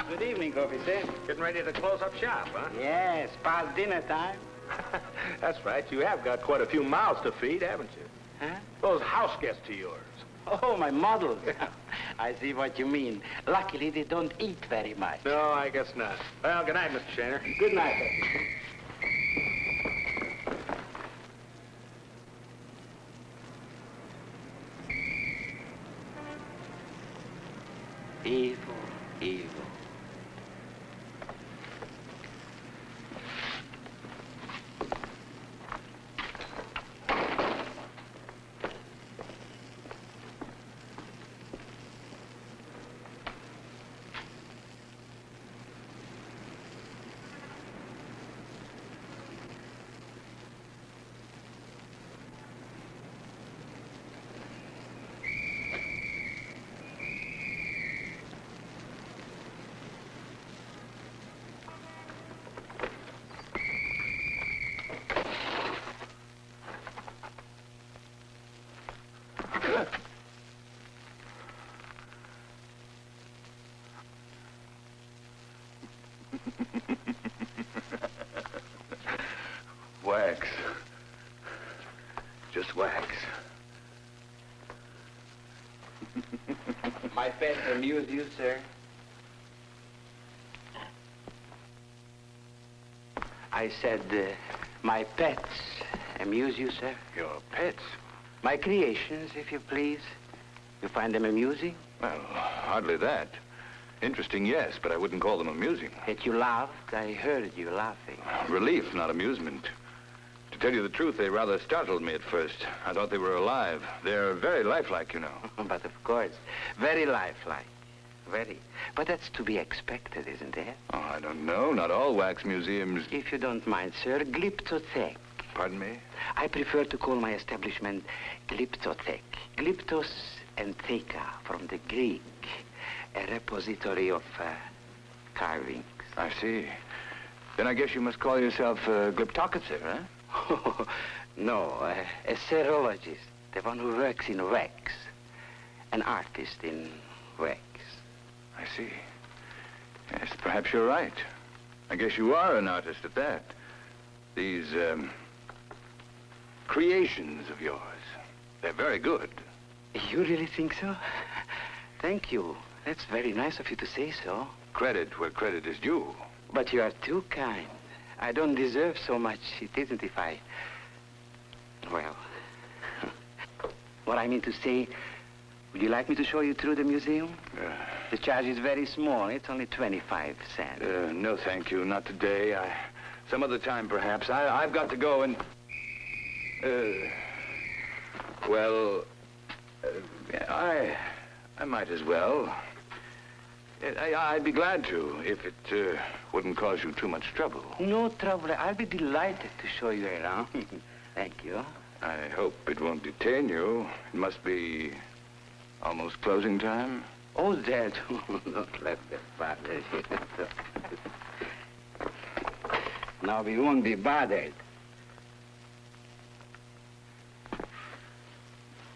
Good evening, officer. Getting ready to close up shop, huh? Yes, past dinner time. That's right. You have got quite a few mouths to feed, haven't you? Huh? Those house guests of yours. Oh, my models. I see what you mean. Luckily, they don't eat very much. No, I guess not. Well, good night, Mr. Shaner. Good night, officer. Evil, evil. Wax. Just wax. My pets amuse you, sir? I said, my pets amuse you, sir? Your pets? My creations, if you please. You find them amusing? Well, hardly that. Interesting, yes, but I wouldn't call them amusing. Yet you laughed. I heard you laughing. Relief, not amusement. To tell you the truth, they rather startled me at first. I thought they were alive. They're very lifelike, you know. But of course, very lifelike. Very. But that's to be expected, isn't it? Oh, I don't know. Not all wax museums... If you don't mind, sir, glyptothek. Pardon me? I prefer to call my establishment glyptothek. Glyptos and theka, from the Greek. A repository of carvings. I see. Then I guess you must call yourself a glyptocrator, huh? No, a serologist. The one who works in wax. An artist in wax. I see. Yes, perhaps you're right. I guess you are an artist at that. These, creations of yours, they're very good. You really think so? Thank you. That's very nice of you to say so. Credit where credit is due. But you are too kind. I don't deserve so much. It isn't if I... Well... What I mean to say, would you like me to show you through the museum? The charge is very small. It's only 25 cents. No, thank you. Not today. Some other time, perhaps. I've got to go and... Well... I might as well. I'd be glad to, if it wouldn't cause you too much trouble. No trouble. I'll be delighted to show you around. Thank you. I hope it won't detain you. It must be almost closing time. Oh, Dad, don't let that bother you. Now, we won't be bothered.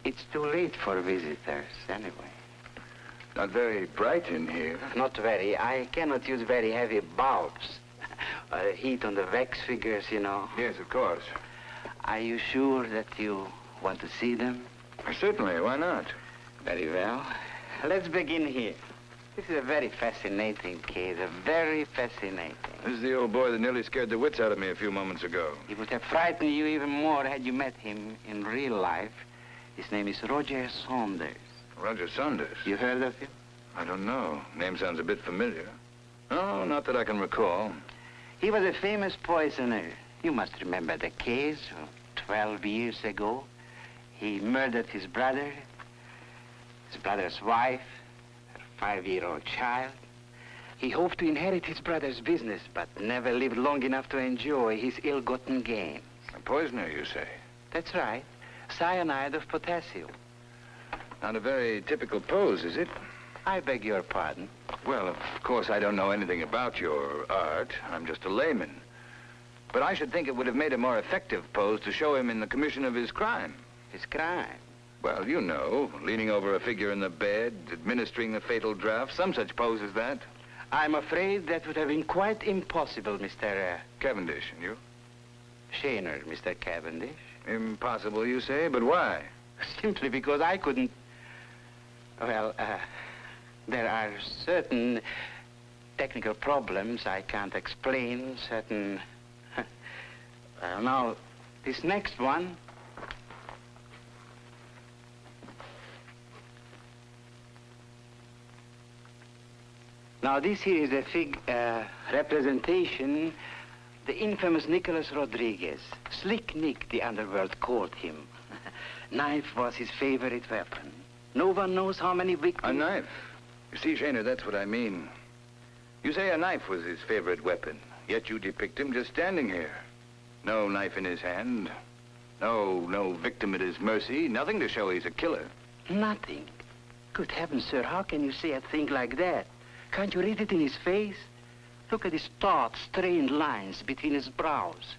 It's too late for visitors, anyway. Not very bright in here. Not very. I cannot use very heavy bulbs. Heat on the wax figures, you know. Yes, of course. Are you sure that you want to see them? Certainly. Why not? Very well. Let's begin here. This is a very fascinating case. Very fascinating. This is the old boy that nearly scared the wits out of me a few moments ago. He would have frightened you even more had you met him in real life. His name is Roger Saunders. Roger Saunders? You heard of him? I don't know. Name sounds a bit familiar. No, not that I can recall. He was a famous poisoner. You must remember the case 12 years ago. He murdered his brother's wife, her 5-year-old child. He hoped to inherit his brother's business, but never lived long enough to enjoy his ill-gotten gains. A poisoner, you say? That's right. Cyanide of potassium. Not a very typical pose, is it? I beg your pardon. Well, of course, I don't know anything about your art. I'm just a layman. But I should think it would have made a more effective pose to show him in the commission of his crime. His crime? Well, you know, leaning over a figure in the bed, administering the fatal draft, some such pose as that. I'm afraid that would have been quite impossible, Mr. Cavendish, and you? Shaner, Mr. Cavendish. Impossible, you say, but why? Simply because I couldn't... Well, there are certain technical problems I can't explain, certain... Well, now, this next one... Now, this here is a representation, the infamous Nicholas Rodriguez. Slick Nick, the underworld called him. Knife was his favorite weapon. No one knows how many victims... A knife? You see, Shaner, that's what I mean. You say a knife was his favorite weapon, yet you depict him just standing here. No knife in his hand. No victim at his mercy. Nothing to show he's a killer. Nothing? Good heavens, sir, how can you say a thing like that? Can't you read it in his face? Look at his taut, strained lines between his brows.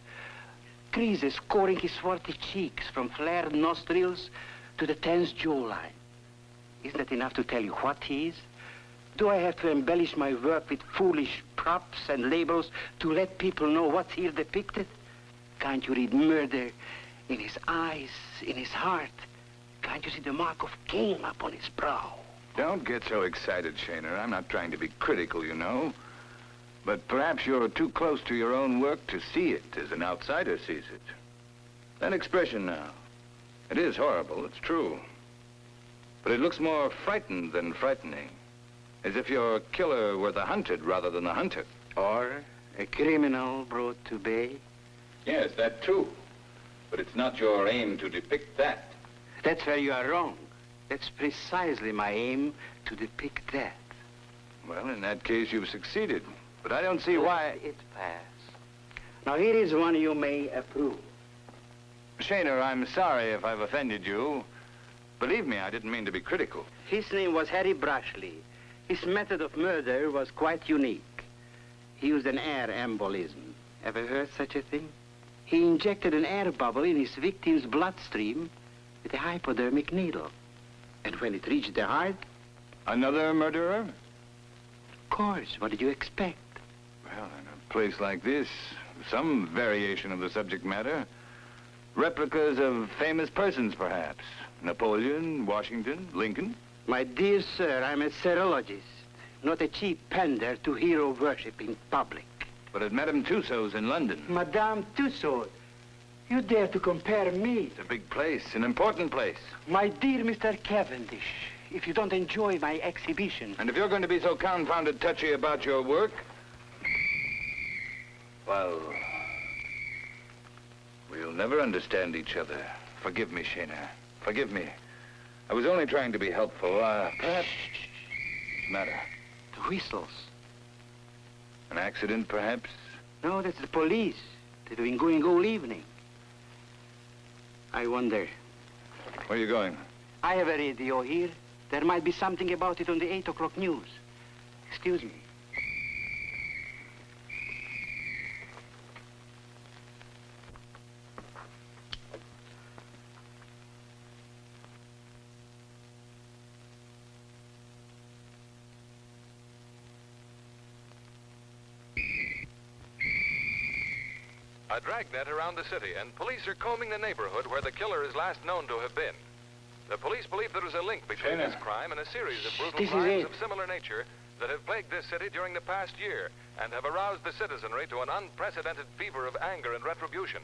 Creases scoring his swarthy cheeks from flared nostrils to the tense jawline. Isn't that enough to tell you what he is? Do I have to embellish my work with foolish props and labels to let people know what's here depicted? Can't you read murder in his eyes, in his heart? Can't you see the mark of Cain upon his brow? Don't get so excited, Shaner. I'm not trying to be critical, you know. But perhaps you're too close to your own work to see it as an outsider sees it. That expression now. It is horrible, it's true. But it looks more frightened than frightening. As if your killer were the hunted rather than the hunter. Or a criminal brought to bay. Yes, that too. But it's not your aim to depict that. That's where you are wrong. That's precisely my aim, to depict that. Well, in that case, you've succeeded. But I don't see why... It pass. Now, here is one you may approve. Shaner, I'm sorry if I've offended you. Believe me, I didn't mean to be critical. His name was Harry Brushley. His method of murder was quite unique. He used an air embolism. Ever heard such a thing? He injected an air bubble in his victim's bloodstream with a hypodermic needle. And when it reached the heart... Another murderer? Of course. What did you expect? Well, in a place like this, some variation of the subject matter. Replicas of famous persons, perhaps. Napoleon, Washington, Lincoln. My dear sir, I'm a serologist, not a cheap pander to hero worship in public. But at Madame Tussauds in London. Madame Tussauds? You dare to compare me? It's a big place, an important place. My dear Mr. Cavendish, if you don't enjoy my exhibition... And if you're going to be so confounded touchy about your work... Well... we'll never understand each other. Forgive me, Shaner. Forgive me. I was only trying to be helpful. Perhaps... What's the matter? The whistles. An accident, perhaps? No, that's the police. They've been going all evening. I wonder. Where are you going? I have a radio here. There might be something about it on the 8 o'clock news. Excuse me. A dragnet around the city, and police are combing the neighborhood where the killer is last known to have been. The police believe there is a link between this crime and a series of brutal crimes of similar nature that have plagued this city during the past year and have aroused the citizenry to an unprecedented fever of anger and retribution.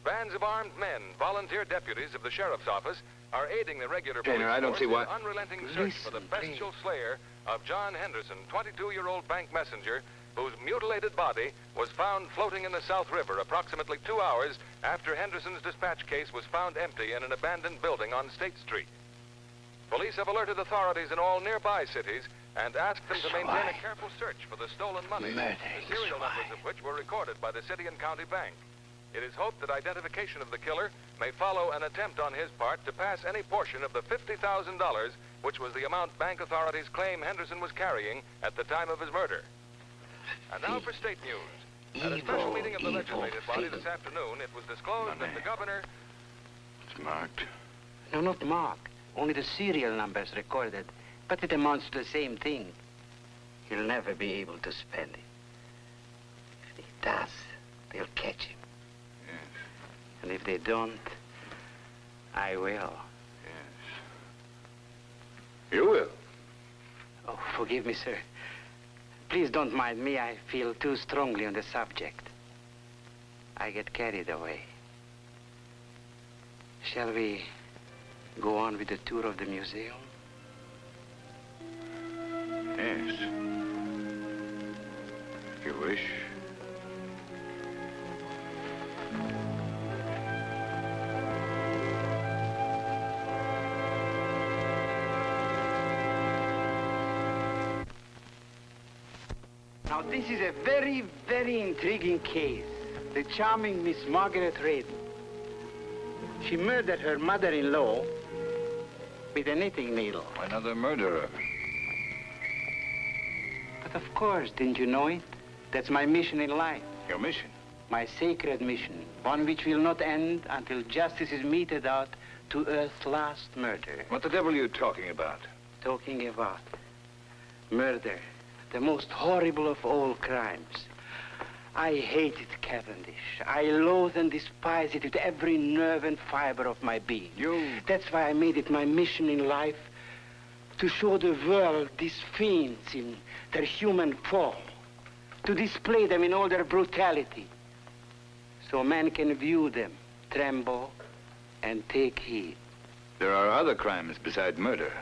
Bands of armed men, volunteer deputies of the sheriff's office, are aiding the regular police I don't force see why... in unrelenting search for the bestial slayer of John Henderson, 22-year-old bank messenger, whose mutilated body was found floating in the South River approximately 2 hours after Henderson's dispatch case was found empty in an abandoned building on State Street. Police have alerted authorities in all nearby cities and asked them to maintain a careful search for the stolen money, the serial numbers of which were recorded by the city and county bank. It is hoped that identification of the killer may follow an attempt on his part to pass any portion of the $50,000, which was the amount bank authorities claim Henderson was carrying at the time of his murder. And now for state news. At a special meeting of the legislative body this afternoon, it was disclosed that the governor... It's marked. No, not marked. Only the serial numbers recorded. But it amounts to the same thing. he'll never be able to spend it. If he does, they'll catch him. Yes. And if they don't, I will. Yes. You will. Oh, forgive me, sir. Please don't mind me. I feel too strongly on the subject. I get carried away. Shall we go on with the tour of the museum? Yes. If you wish. Now, this is a very, very intriguing case. The charming Miss Margaret Raden. She murdered her mother-in-law with a knitting needle. Another murderer. But of course, didn't you know it? That's my mission in life. Your mission? My sacred mission. One which will not end until justice is meted out to Earth's last murder. What the devil are you talking about? Talking about murder. The most horrible of all crimes. I hate it, Cavendish. I loathe and despise it with every nerve and fiber of my being. That's why I made it my mission in life to show the world these fiends in their human form, to display them in all their brutality, so man can view them, tremble, and take heed. There are other crimes besides murder.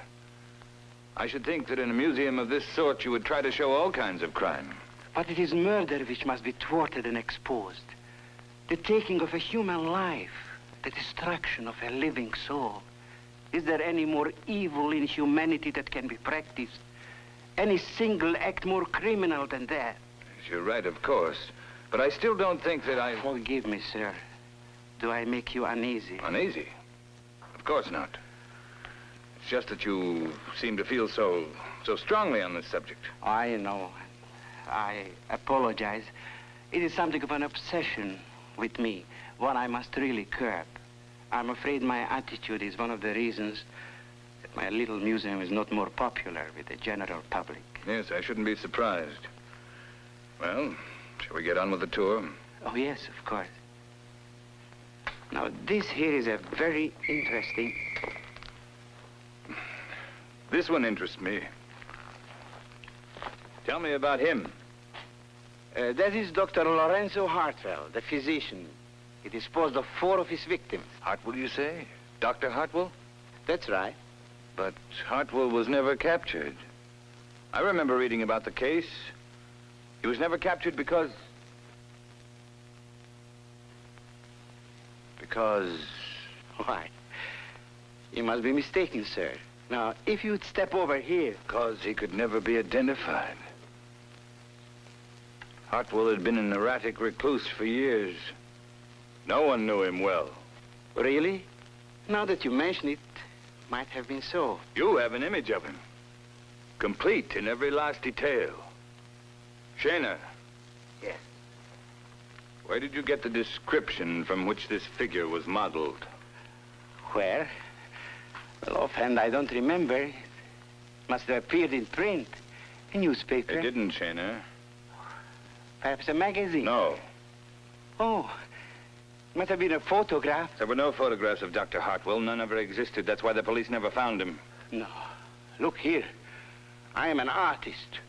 I should think that in a museum of this sort you would try to show all kinds of crime. But it is murder which must be thwarted and exposed. The taking of a human life, the destruction of a living soul. Is there any more evil in humanity that can be practiced? Any single act more criminal than that? You're right, of course. But I still don't think that I... Forgive me, sir. Do I make you uneasy? Uneasy? Of course not. It's just that you seem to feel so strongly on this subject. I know. I apologize. It is something of an obsession with me, one I must really curb. I'm afraid my attitude is one of the reasons that my little museum is not more popular with the general public. Yes, I shouldn't be surprised. Well, shall we get on with the tour? Oh, yes, of course. Now, this here is a very interesting... This one interests me. Tell me about him. That is Dr. Lorenzo Hartwell, the physician. He disposed of 4 of his victims. Hartwell, you say? Dr. Hartwell? That's right. But Hartwell was never captured. I remember reading about the case. He was never captured because... Why? You must be mistaken, sir. Now, if you'd step over here... Because he could never be identified. Hartwell had been an erratic recluse for years. No one knew him well. Really? Now that you mention it, might have been so. You have an image of him. Complete in every last detail. Shaner. Yes. Where did you get the description from which this figure was modeled? Where? Well, offhand, I don't remember. It must have appeared in print. A newspaper. It didn't, Shaner. Perhaps a magazine? No. Oh, must have been a photograph. There were no photographs of Dr. Hartwell. None ever existed. That's why the police never found him. No. Look here. I am an artist.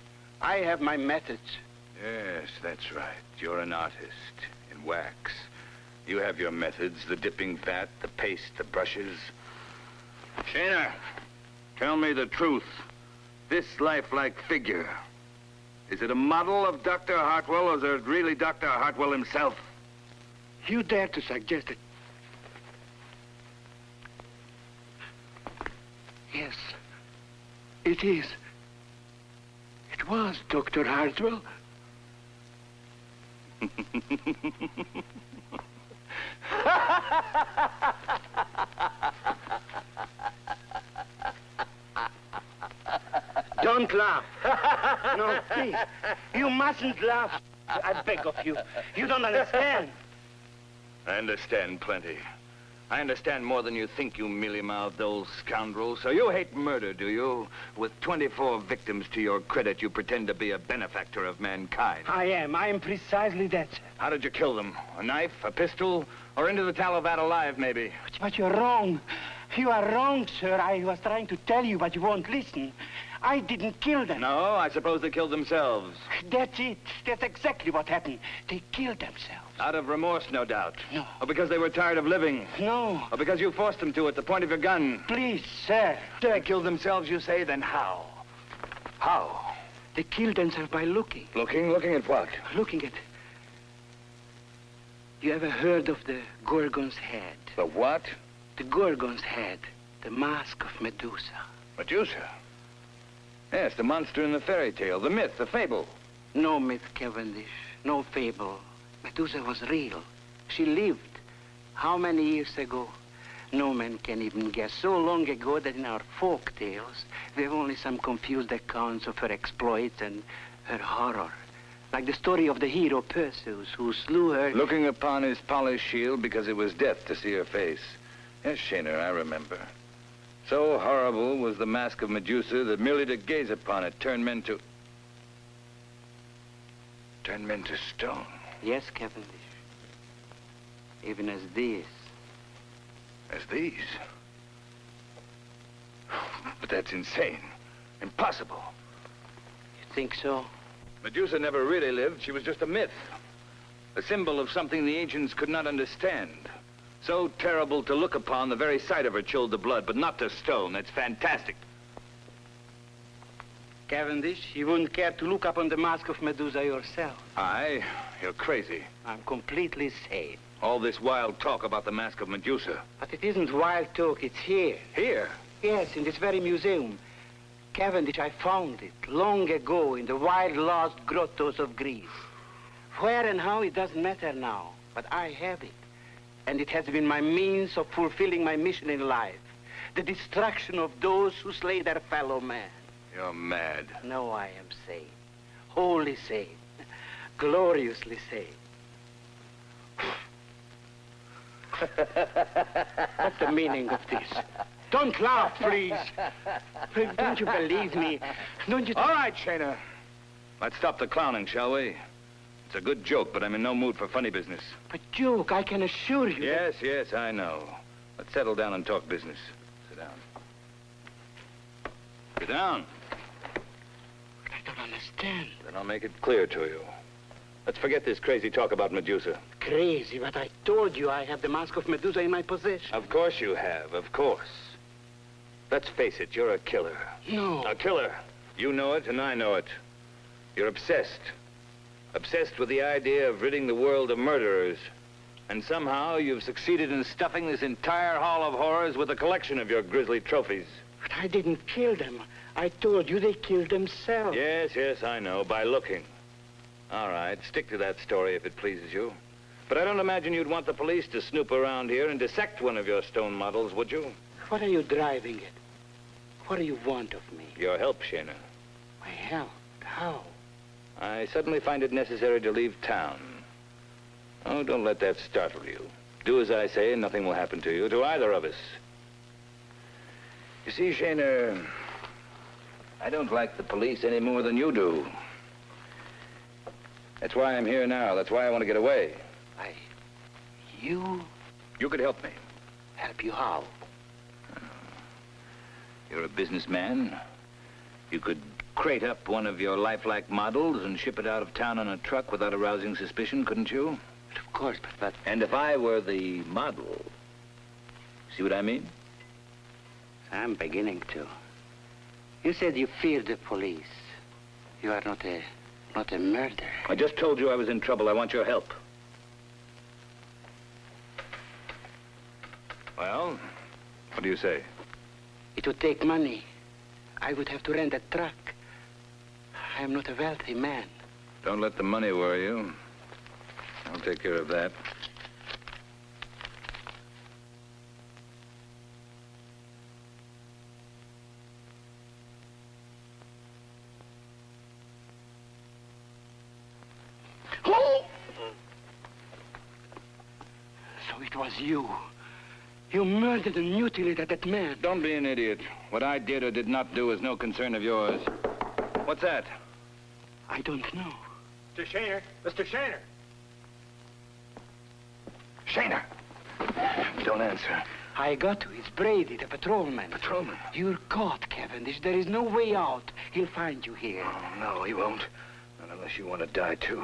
I have my methods. Yes, that's right. You're an artist in wax. You have your methods, the dipping vat, the paste, the brushes. Shaner, tell me the truth. This lifelike figure, is it a model of Dr. Hartwell, or is it really Dr. Hartwell himself? You dare to suggest it? Yes, it is. It was Dr. Hartwell. Don't laugh. No, please. You mustn't laugh. I beg of you. You don't understand. I understand plenty. I understand more than you think, you mealy-mouthed old scoundrel. So you hate murder, do you? With 24 victims to your credit, you pretend to be a benefactor of mankind. I am precisely that, sir. How did you kill them? A knife, a pistol, or into the tallow vat alive, maybe? But you're wrong. You are wrong, sir. I was trying to tell you, but you won't listen. I didn't kill them. No, I suppose they killed themselves. That's it. That's exactly what happened. They killed themselves. Out of remorse, no doubt. No. Or because they were tired of living. No. Or because you forced them to at the point of your gun. Please, sir. They killed themselves, you say? Then how? How? They killed themselves by looking. Looking? Looking at what? Looking at... You ever heard of the Gorgon's head? The what? The Gorgon's head. The Mask of Medusa. Medusa? Yes, the monster in the fairy tale, the myth, the fable. No myth, Cavendish. No fable. Medusa was real. She lived. How many years ago? No man can even guess. So long ago that in our folk tales, we have only some confused accounts of her exploits and her horror. Like the story of the hero Perseus, who slew her... Looking upon his polished shield because it was death to see her face. Yes, Shaner, I remember. So horrible was the Mask of Medusa that merely to gaze upon it turned men to stone. Yes, Cavendish. Even as these. As these? But that's insane. Impossible. You think so? Medusa never really lived. She was just a myth. A symbol of something the ancients could not understand. So terrible to look upon, the very sight of her chilled the blood, but not to stone. That's fantastic. Cavendish, you wouldn't care to look upon the Mask of Medusa yourself. You're crazy. I'm completely sane. All this wild talk about the Mask of Medusa. But it isn't wild talk, it's here. Here? Yes, in this very museum. Cavendish, I found it long ago in the wild lost grottos of Greece. Where and how, it doesn't matter now, but I have it. And it has been my means of fulfilling my mission in life. The destruction of those who slay their fellow man. You're mad. No, I am sane. Wholly sane. Gloriously sane. What's the meaning of this? Don't laugh, please. Don't you believe me? Don't you... All right, Shaner. Let's stop the clowning, shall we? It's a good joke, but I'm in no mood for funny business. But, Duke, I can assure you Yes, I know. Let's settle down and talk business. Sit down. Sit down. But I don't understand. Then I'll make it clear to you. Let's forget this crazy talk about Medusa. Crazy, but I told you I have the Mask of Medusa in my possession. Of course you have, of course. Let's face it, you're a killer. No. A killer. You know it, and I know it. You're obsessed. Obsessed with the idea of ridding the world of murderers. And somehow you've succeeded in stuffing this entire hall of horrors with a collection of your grisly trophies. But I didn't kill them. I told you they killed themselves. Yes, I know, by looking. All right, stick to that story if it pleases you. But I don't imagine you'd want the police to snoop around here and dissect one of your stone models, would you? What are you driving at? What do you want of me? Your help, Shaner. My help? How? I suddenly find it necessary to leave town. Oh, don't let that startle you. Do as I say and nothing will happen to you, to either of us. You see, Shaner, I don't like the police any more than you do. That's why I'm here now. That's why I want to get away. You? You could help me. Help you how? You're a businessman. You could crate up one of your lifelike models and ship it out of town on a truck without arousing suspicion, couldn't you? But of course, but... And if I were the model, see what I mean? I'm beginning to. You said you feared the police. You are not a murderer. I just told you I was in trouble. I want your help. Well, what do you say? It would take money. I would have to rent a truck. I am not a wealthy man. Don't let the money worry you. I'll take care of that. So it was you. You murdered and mutilated that man. Don't be an idiot. What I did or did not do is no concern of yours. What's that? I don't know. Mr. Shaner. Mr. Shaner. Shaner! Don't answer. I got to. It's Brady, the patrolman. Patrolman? You're caught, Cavendish. There is no way out. He'll find you here. Oh, no, he won't. Not unless you want to die, too.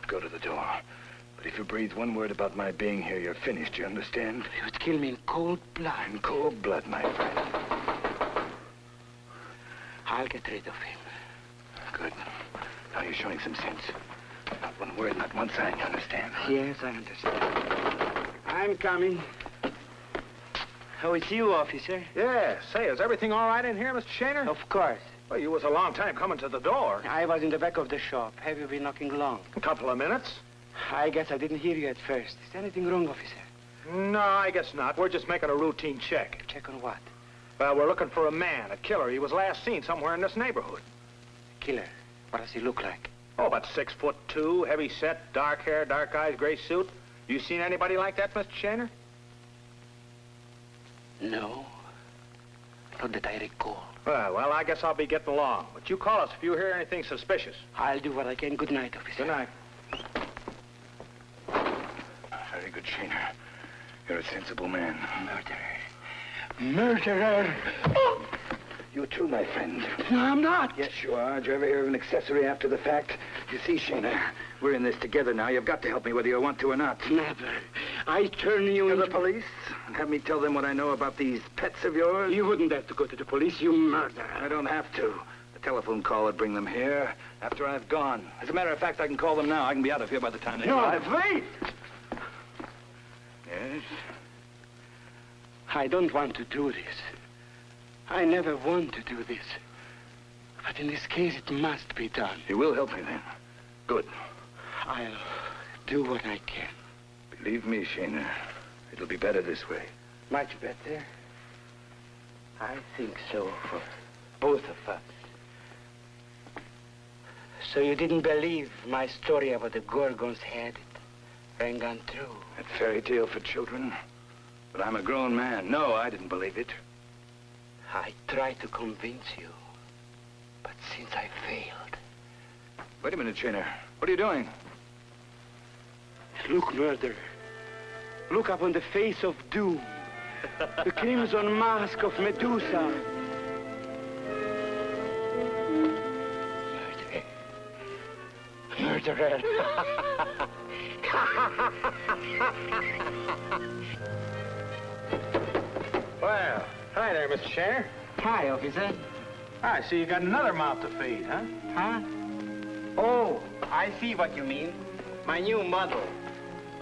Go to the door. But if you breathe one word about my being here, you're finished, you understand? You would kill me in cold blood. In cold blood, my friend. I'll get rid of him. Good. Now you're showing some sense. Not one word, not one sign, you understand? Yes, I understand. I'm coming. Oh, it's you, officer? Yeah, say, is everything all right in here, Mr. Shaner? Of course. Well, you was a long time coming to the door. I was in the back of the shop. Have you been knocking long? A couple of minutes. I guess I didn't hear you at first. Is anything wrong, officer? No, I guess not. We're just making a routine check. Check on what? Well, we're looking for a man, a killer. He was last seen somewhere in this neighborhood. Killer. What does he look like? Oh, about 6'2", heavy set, dark hair, dark eyes, gray suit. You seen anybody like that, Mr. Shaner? No. Not that I recall. Well, I guess I'll be getting along. But you call us if you hear anything suspicious. I'll do what I can. Good night, officer. Good night. Very good, Shaner. You're a sensible man. Murderer. Murderer! Oh! You too, my friend. No, I'm not. Yes, you are. Did you ever hear of an accessory after the fact? You see, Shaner, we're in this together now. You've got to help me whether you want to or not. Never. I turn you To into... the police? And have me tell them what I know about these pets of yours? You wouldn't have to go to the police, you murderer. I don't have to. A telephone call would bring them here after I've gone. As a matter of fact, I can call them now. I can be out of here by the time they arrive. Wait! Yes? I don't want to do this. I never want to do this. But in this case, it must be done. You will help me then. Good. I'll do what I can. Believe me, Shaner, it'll be better this way. Much better? I think so, for both of us. So you didn't believe my story about the Gorgon's head? It rang on true. That fairy tale for children? But I'm a grown man. No, I didn't believe it. I tried to convince you, but since I failed... Wait a minute, Shaner. What are you doing? Look, murderer. Look up on the face of doom. The crimson mask of Medusa. Murderer. Murderer. Well, hi there, Mr. Shaner. Hi, officer. I see you got another mouth to feed, huh? Huh? Oh, I see what you mean. My new model.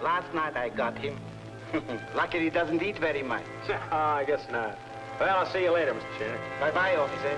Last night I got him. Lucky he doesn't eat very much. I guess not. Well, I'll see you later, Mr. Shaner. Bye-bye, officer.